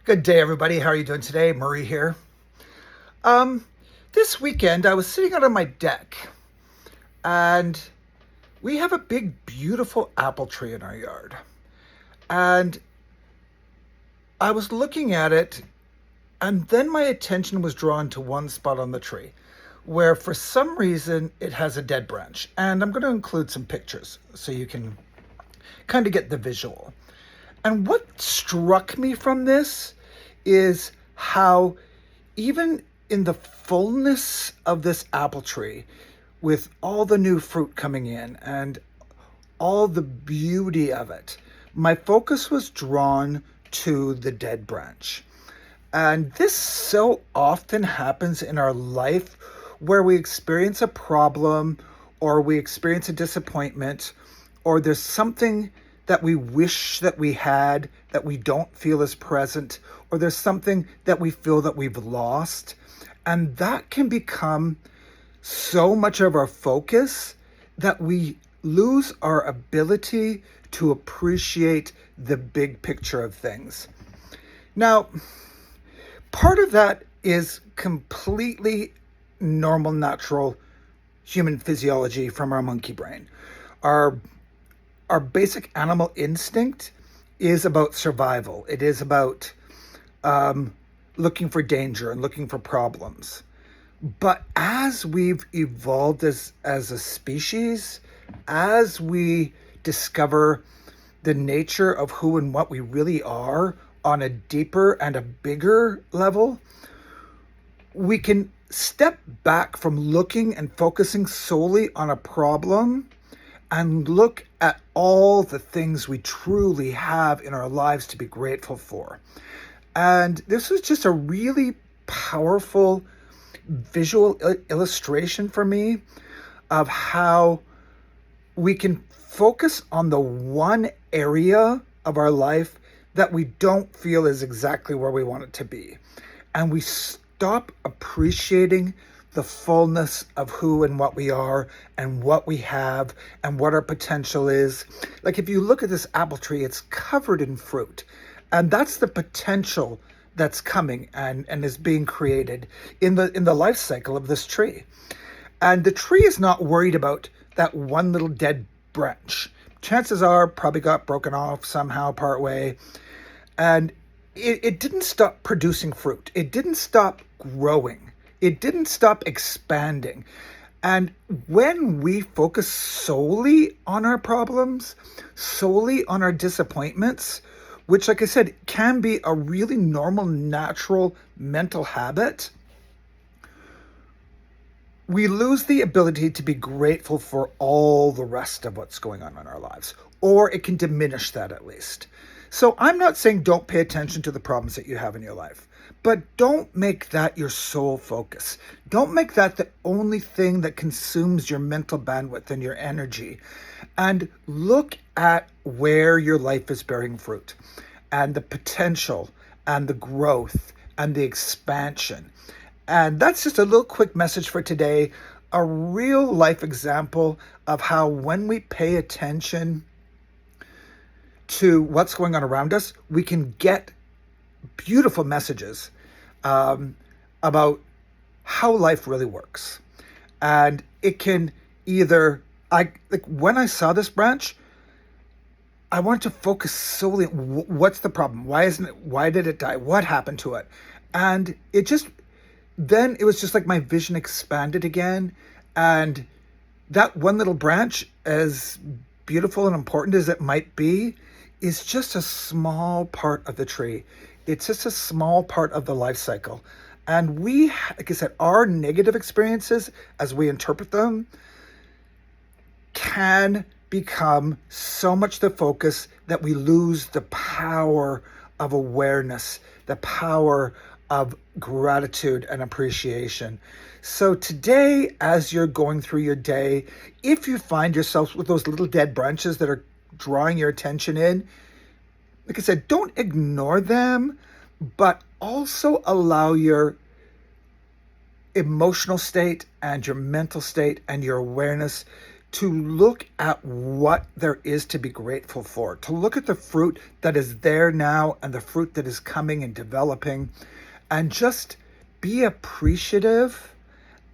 Good day, everybody. How are you doing today? Murray here. Um, this weekend I was sitting out on my deck, and we have a big, beautiful apple tree in our yard. And I was looking at it, and then my attention was drawn to one spot on the tree, where for some reason it has a dead branch. And I'm going to include some pictures so you can kind of get the visual. And what struck me from this is how, even in the fullness of this apple tree, with all the new fruit coming in and all the beauty of it, my focus was drawn to the dead branch. And this so often happens in our life where we experience a problem or we experience a disappointment or there's something that we wish that we had that we don't feel is present, or there's something that we feel that we've lost. And that can become so much of our focus that we lose our ability to appreciate the big picture of things. Now, part of that is completely normal, natural human physiology from our monkey brain. Our our basic animal instinct is about survival. It is about looking for danger and looking for problems. But as we've evolved as a species, as we discover the nature of who and what we really are on a deeper and a bigger level, we can step back from looking and focusing solely on a problem and look at all the things we truly have in our lives to be grateful for. And this was just a really powerful visual illustration for me of how we can focus on the one area of our life that we don't feel is exactly where we want it to be. And we stop appreciating the fullness of who and what we are and what we have and what our potential is. Like if you look at this apple tree, it's covered in fruit. And that's the potential that's coming and is being created in the life cycle of this tree. And the tree is not worried about that one little dead branch. Chances are probably got broken off somehow partway. And it didn't stop producing fruit. It didn't stop growing. It didn't stop expanding. And when we focus solely on our problems, solely on our disappointments, which, like I said, can be a really normal, natural mental habit, we lose the ability to be grateful for all the rest of what's going on in our lives, or it can diminish that at least. So I'm not saying don't pay attention to the problems that you have in your life, but don't make that your sole focus. Don't make that the only thing that consumes your mental bandwidth and your energy. And look at where your life is bearing fruit and the potential and the growth and the expansion. And that's just a little quick message for today, a real life example of how when we pay attention to what's going on around us, we can get beautiful messages about how life really works. And it can either, when I saw this branch, I wanted to focus solely on what's the problem? Why did it die? What happened to it? And then it was just like my vision expanded again. And that one little branch, as beautiful and important as it might be, is just a small part of the tree. It's just a small part of the life cycle. And we, like I said, our negative experiences, as we interpret them, can become so much the focus that we lose the power of awareness, the power of gratitude and appreciation. So today, as you're going through your day, if you find yourself with those little dead branches that are drawing your attention in, like I said, don't ignore them, but also allow your emotional state and your mental state and your awareness to look at what there is to be grateful for, to look at the fruit that is there now and the fruit that is coming and developing, and just be appreciative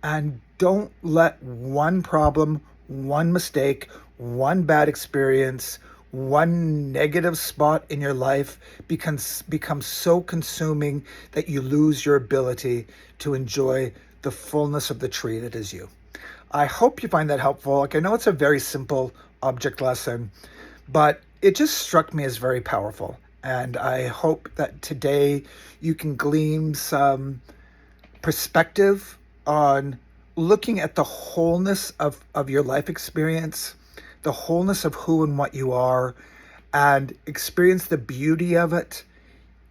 and don't let one problem, one mistake, one bad experience, one negative spot in your life become so consuming that you lose your ability to enjoy the fullness of the tree that is you. I hope you find that helpful. Like, I know it's a very simple object lesson, but it just struck me as very powerful. And I hope that today you can glean some perspective on looking at the wholeness of your life experience, the wholeness of who and what you are, and experience the beauty of it,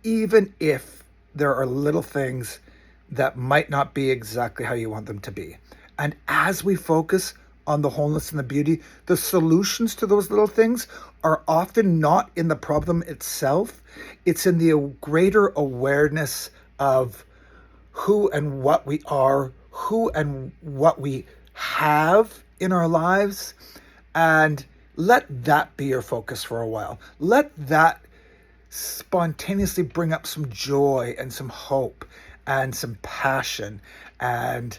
even if there are little things that might not be exactly how you want them to be. And as we focus on the wholeness and the beauty, the solutions to those little things are often not in the problem itself. It's in the greater awareness of who and what we are, who and what we have in our lives, and let that be your focus for a while. Let that spontaneously bring up some joy and some hope and some passion, and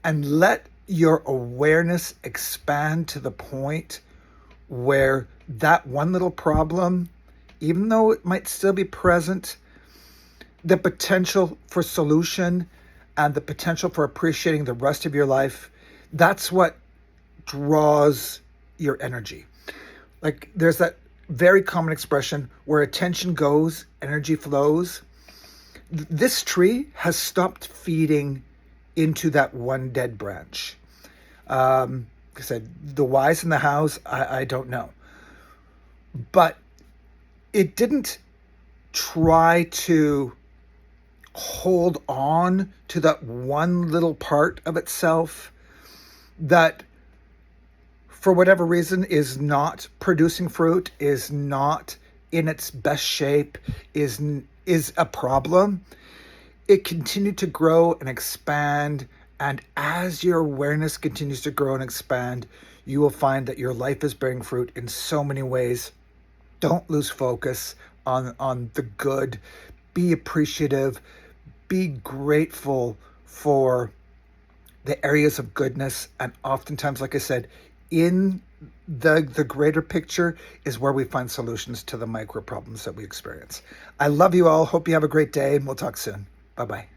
let your awareness expand to the point where that one little problem, even though it might still be present, the potential for solution and the potential for appreciating the rest of your life, that's what draws your energy. Like, there's that very common expression, where attention goes, energy flows. This tree has stopped feeding into that one dead branch. Like I said, the whys and the hows, I don't know. But it didn't try to hold on to that one little part of itself that, for whatever reason, is not producing fruit, is not in its best shape, is a problem. It continued to grow and expand, and as your awareness continues to grow and expand, you will find that your life is bearing fruit in so many ways. Don't lose focus on the good. Be appreciative. Be grateful for the areas of goodness, and oftentimes, like I said, in the greater picture is where we find solutions to the micro problems that we experience. I love you all. Hope you have a great day, and we'll talk soon. Bye-bye.